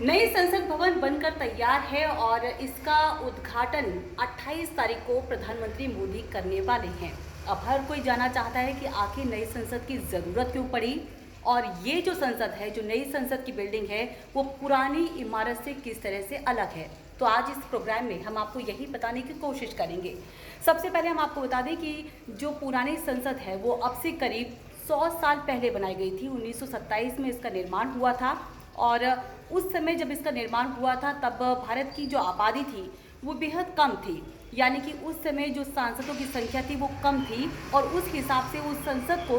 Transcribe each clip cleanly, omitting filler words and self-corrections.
नई संसद भवन बनकर तैयार है और इसका उद्घाटन 28 तारीख को प्रधानमंत्री मोदी करने वाले हैं। अब हर कोई जानना चाहता है कि आखिर नई संसद की ज़रूरत क्यों पड़ी और ये जो संसद है, जो नई संसद की बिल्डिंग है, वो पुरानी इमारत से किस तरह से अलग है। तो आज इस प्रोग्राम में हम आपको यही बताने की कोशिश करेंगे। सबसे पहले हम आपको बता दें कि जो पुरानी संसद है वो अब से करीब 100 साल पहले बनाई गई थी। 1927 में इसका निर्माण हुआ था और उस समय जब इसका निर्माण हुआ था तब भारत की जो आबादी थी वो बेहद कम थी, यानी कि उस समय जो सांसदों की संख्या थी वो कम थी और उस हिसाब से उस संसद को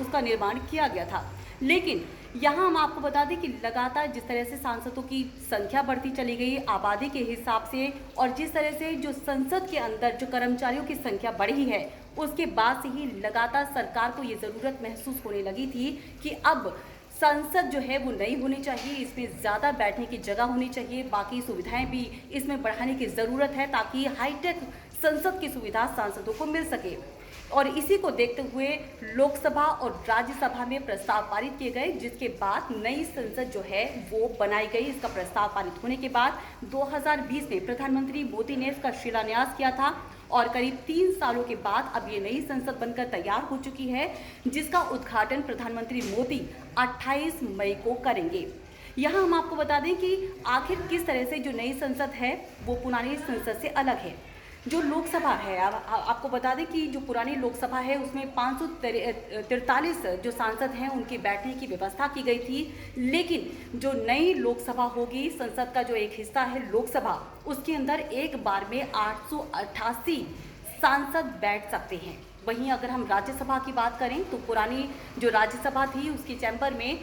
उसका निर्माण किया गया था। लेकिन यहाँ हम आपको बता दें कि लगातार जिस तरह से सांसदों की संख्या बढ़ती चली गई आबादी के हिसाब से और जिस तरह से जो संसद के अंदर जो कर्मचारियों की संख्या बढ़ी है, उसके बाद से ही लगातार सरकार को ये ज़रूरत महसूस होने लगी थी कि अब संसद जो है वो नई होनी चाहिए, इसमें ज़्यादा बैठने की जगह होनी चाहिए, बाकी सुविधाएं भी इसमें बढ़ाने की ज़रूरत है ताकि हाईटेक संसद की सुविधा सांसदों को मिल सके। और इसी को देखते हुए लोकसभा और राज्यसभा में प्रस्ताव पारित किए गए, जिसके बाद नई संसद जो है वो बनाई गई। इसका प्रस्ताव पारित होने के बाद 2020 में प्रधानमंत्री मोदी ने इसका शिलान्यास किया था और करीब 3 सालों के बाद अब ये नई संसद बनकर तैयार हो चुकी है, जिसका उद्घाटन प्रधानमंत्री मोदी 28 मई को करेंगे। यहाँ हम आपको बता दें कि आखिर किस तरह से जो नई संसद है वो पुरानी संसद से अलग है। जो लोकसभा है, आपको बता दें कि जो पुरानी लोकसभा है उसमें 543 जो सांसद हैं उनके बैठने की व्यवस्था की गई थी, लेकिन जो नई लोकसभा होगी, संसद का जो एक हिस्सा है लोकसभा, उसके अंदर एक बार में 888 सांसद बैठ सकते हैं। वहीं अगर हम राज्यसभा की बात करें तो पुरानी जो राज्यसभा थी उसकी चैम्बर में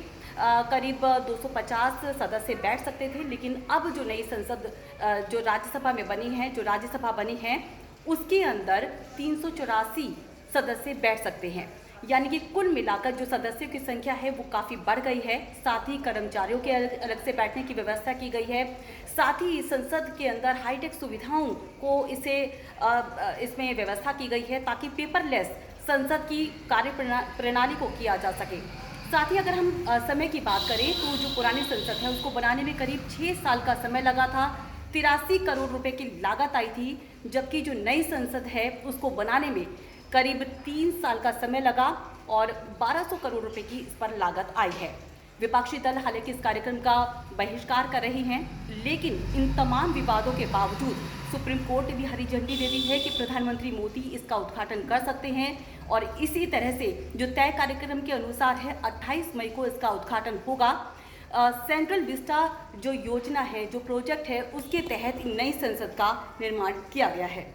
करीब 250 सदस्य बैठ सकते थे, लेकिन अब जो नई संसद जो राज्यसभा में बनी है, जो राज्यसभा बनी है, उसके अंदर 384 सदस्य बैठ सकते हैं, यानी कि कुल मिलाकर जो सदस्यों की संख्या है वो काफ़ी बढ़ गई है। साथ ही कर्मचारियों के अलग से बैठने की व्यवस्था की गई है। साथ ही संसद के अंदर हाईटेक सुविधाओं को इसमें व्यवस्था की गई है ताकि पेपरलेस संसद की कार्य प्रणाली को किया जा सके। साथ ही अगर हम समय की बात करें तो जो पुरानी संसद है उसको बनाने में करीब 6 साल का समय लगा था। 83 करोड़ रुपए की लागत आई थी, जबकि जो नई संसद है उसको बनाने में करीब 3 साल का समय लगा और 1200 करोड़ रुपए की इस पर लागत आई है। विपक्षी दल हालांकि इस कार्यक्रम का बहिष्कार कर रही हैं, लेकिन इन तमाम विवादों के बावजूद सुप्रीम कोर्ट ने भी हरी झंडी दे दी है कि प्रधानमंत्री मोदी इसका उद्घाटन कर सकते हैं और इसी तरह से जो तय कार्यक्रम के अनुसार है 28 मई को इसका उद्घाटन होगा। सेंट्रल विस्टा जो योजना है, जो प्रोजेक्ट है, उसके तहत नई संसद का निर्माण किया गया है।